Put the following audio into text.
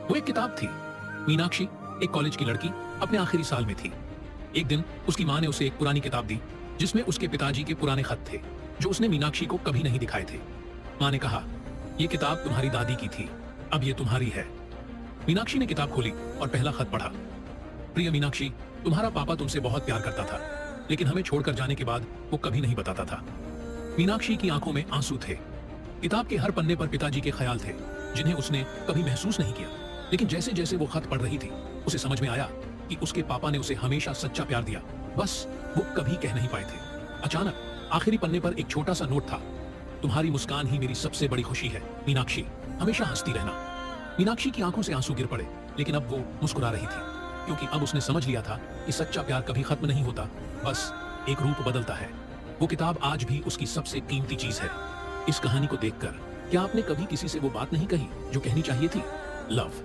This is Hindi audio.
वो एक किताब थी। मीनाक्षी, एक कॉलेज की लड़की, अपने आखिरी साल में थी। एक दिन उसकी माँ ने उसे एक पुरानी किताब दी जिसमें उसके पिताजी के पुराने खत थे जो उसने मीनाक्षी को कभी नहीं दिखाए थे। माँ ने कहा, ये किताब तुम्हारी दादी की थी, अब ये तुम्हारी है। मीनाक्षी ने किताब खोली और पहला खत पढ़ा। प्रिय मीनाक्षी, तुम्हारा पापा तुमसे बहुत प्यार करता था, लेकिन हमें छोड़कर जाने के बाद वो कभी नहीं बताता था। मीनाक्षी की आंखों में आंसू थे। किताब के हर पन्ने पर पिताजी के ख्याल थे जिन्हें उसने कभी महसूस नहीं किया, लेकिन जैसे जैसे वो खत पढ़ रही थी उसे समझ में आया कि उसके पापा ने उसे हमेशा सच्चा प्यार दिया, बस वो कभी कह नहीं पाए थे। अचानक आखिरी पन्ने पर एक छोटा सा नोट था। तुम्हारी मुस्कान ही मेरी सबसे बड़ी खुशी है मीनाक्षी, हमेशा हंसती रहना। मीनाक्षी की आंखों से आंसू गिर पड़े, लेकिन अब वो मुस्कुरा रही थी क्योंकि अब उसने समझ लिया था कि सच्चा प्यार कभी खत्म नहीं होता, बस एक रूप बदलता है। वो किताब आज भी उसकी सबसे कीमती चीज है। इस कहानी को देखकर क्या आपने कभी किसी से वो बात नहीं कही जो कहनी चाहिए थी? लव।